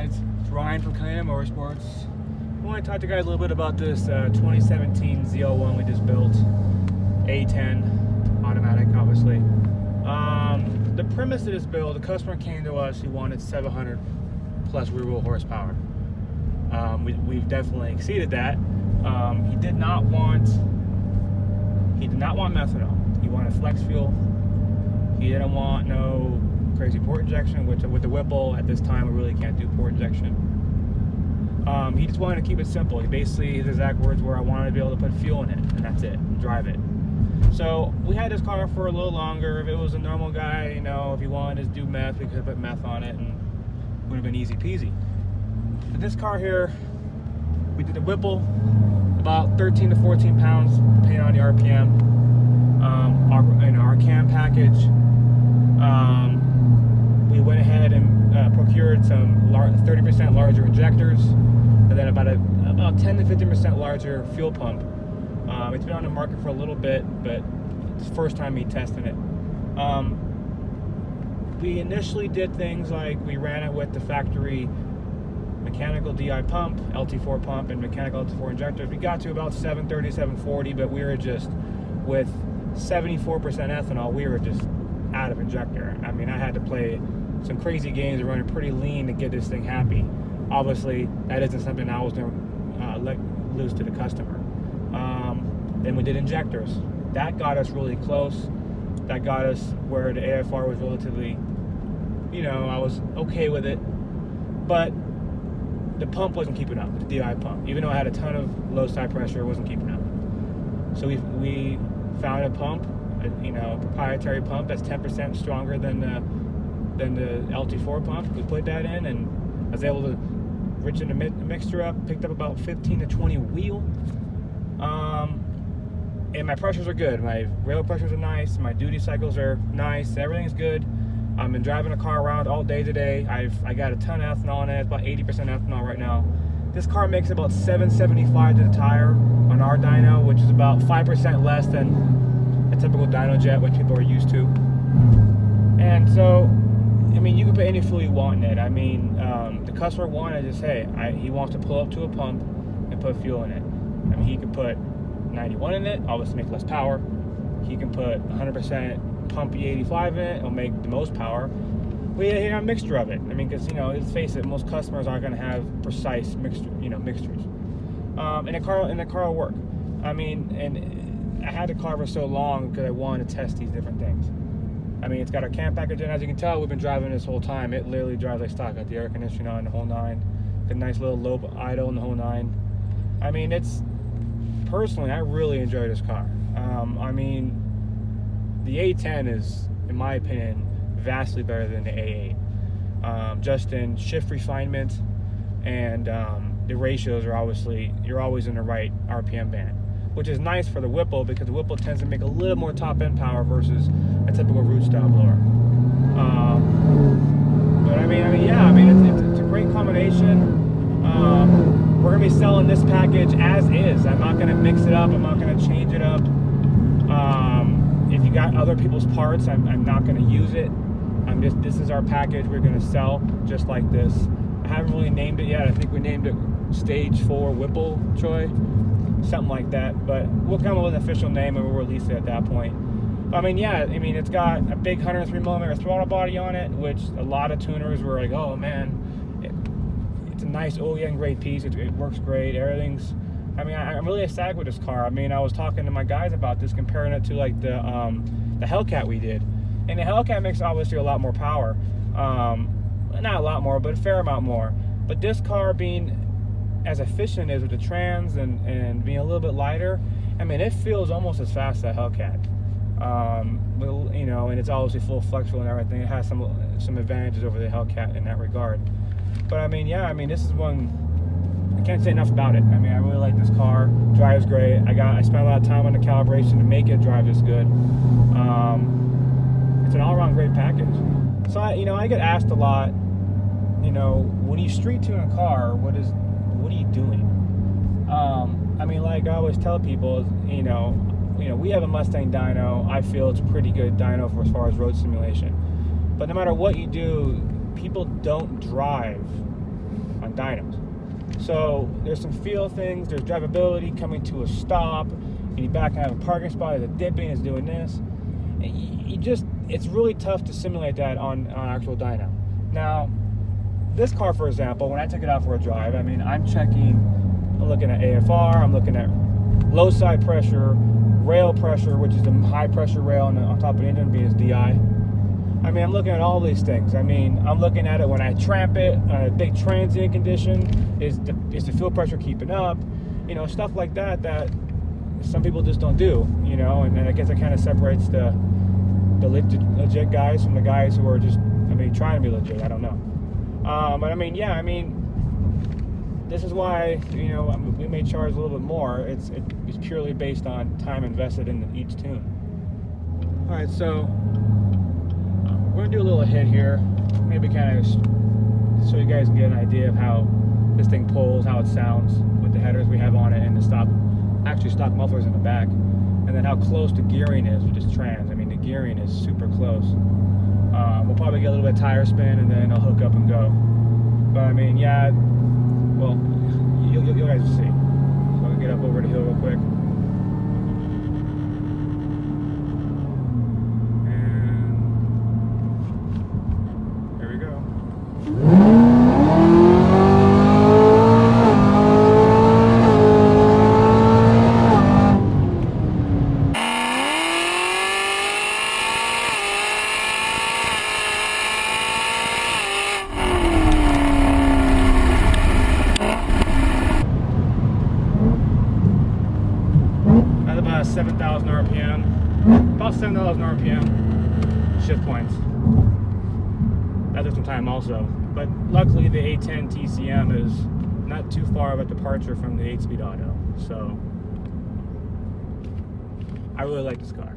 guys? It's Ryan from CMS Motorsports. I want to talk to you guys a little bit about this 2017 ZL1 we just built. A10 automatic, obviously. The premise of this build, the customer came to us, he wanted 700 plus rear wheel horsepower. We've definitely exceeded that. He did not want methanol. He wanted flex fuel. He didn't want no crazy port injection, which with the Whipple at this time we really can't do port injection. He just wanted to keep it simple. He basically, his exact words were, I wanted to be able to put fuel in it, and that's it, and drive it. So we had this car for a little longer. If it was a normal guy, you know, if he wanted to do meth, we could have put meth on it and it would have been easy peasy. But this car here, we did the Whipple, about 13 to 14 pounds, depending on the RPM. Our cam package, we went ahead and procured some 30% larger injectors, and then about 10 to 15% larger fuel pump. It's been on the market for a little bit, but it's the first time me testing it. We initially did things like we ran it with the factory mechanical DI pump, LT4 pump, and mechanical LT4 injectors. We got to about 730, 740, but we were just with 74% ethanol, we were just out of injector. I mean, I had to play some crazy games and run it pretty lean to get this thing happy. Obviously, that isn't something I was going to let loose to the customer. Then we did injectors. That got us really close. That got us where the AFR was relatively, you know, I was okay with it. But the pump wasn't keeping up, the DI pump. Even though I had a ton of low side pressure, it wasn't keeping up. So we found a pump, a proprietary pump that's 10% stronger than the LT4 pump. We put that in, and I was able to richen the mixture up, picked up about 15 to 20 wheel. And my pressures are good. My rail pressures are nice. My duty cycles are nice. Everything's good. I've been driving the car around all day today. I got a ton of ethanol in it. It's about 80% ethanol right now. This car makes about 775 to the tire on our dyno, which is about 5% less than a typical dyno jet, which people are used to. And so, I mean, you can put any fuel you want in it. I mean, the customer wanted just, hey, he wants to pull up to a pump and put fuel in it. I mean, he could put 91 in it, obviously make less power. He can put 100% pump E85 in it, it'll make the most power. We had a mixture of it. I mean, because, let's face it, most customers aren't going to have precise mixtures. And the car will work. I mean, and I had the car for so long because I wanted to test these different things. I mean, it's got our cam package in. As you can tell, we've been driving this whole time. It literally drives like stock. Got the air conditioning on, the whole nine. Got a nice little low idle in the whole nine. I mean, personally, I really enjoy this car. I mean, the A10 is, in my opinion, vastly better than the A8. Just in shift refinement, and the ratios are obviously, you're always in the right RPM band, which is nice for the Whipple, because the Whipple tends to make a little more top end power versus a typical root style blower. But I mean, it's a great combination. We're gonna be selling this package as is. I'm not gonna mix it up. I'm not gonna change it up. If you got other people's parts, I'm not gonna use it. This is our package we're gonna sell just like this. I haven't really named it yet. I think we named it Stage 4 Whipple, Troy, something like that. But we'll come up with an official name and we'll release it at that point. I mean, yeah, it's got a big 103 millimeter throttle body on it, which a lot of tuners were like, oh man, it's a nice OEM grade piece. It works great. Everything's. I mean, I'm really ecstatic with this car. I mean, I was talking to my guys about this, comparing it to like the Hellcat we did, and the Hellcat makes obviously a lot more power. Not a lot more, but a fair amount more. But this car, being as efficient as with the trans and being a little bit lighter, I mean, it feels almost as fast as a Hellcat. And it's obviously full flex wheel and everything. It has some advantages over the Hellcat in that regard. But I mean, yeah, this is one, I can't say enough about it. I mean, I really like this car. Drives great. I spent a lot of time on the calibration to make it drive this good. It's an all-around great package. So I get asked a lot, when you street tune a car, what are you doing? I mean, like I always tell people, we have a Mustang dyno. I feel it's a pretty good dyno for as far as road simulation. But no matter what you do, people don't drive on dynos. So there's some feel things, there's drivability, coming to a stop, and you back out of a parking spot, there's a dipping, it's doing this. It's really tough to simulate that on actual dyno. Now, this car, for example, when I took it out for a drive, I mean, I'm looking at AFR, I'm looking at low side pressure, rail pressure, which is the high pressure rail on top of the engine being its DI. I mean, I'm looking at all these things. I mean, I'm looking at it when I tramp it, a big transient condition, is the fuel pressure keeping up? You know, stuff like that some people just don't do, you know, and I guess it kind of separates the legit guys from the guys who are just, I mean, trying to be legit. I don't know. But I mean, yeah, I mean, this is why, you know, we may charge a little bit more. It's purely based on time invested in each tune. All right, so we're gonna do a little hit here, maybe kind of so you guys can get an idea of how this thing pulls, how it sounds with the headers we have on it, and the stock mufflers in the back, and then how close the gearing is with this trans. I mean, the gearing is super close. We'll probably get a little bit of tire spin, and then I'll hook up and go. But I mean, yeah, well, you guys will see. So I'll get up over the hill real quick. About 7,000 RPM, about 7,000 RPM shift points. That took some time also, but luckily the A10 TCM is not too far of a departure from the 8-speed auto, so I really like this car.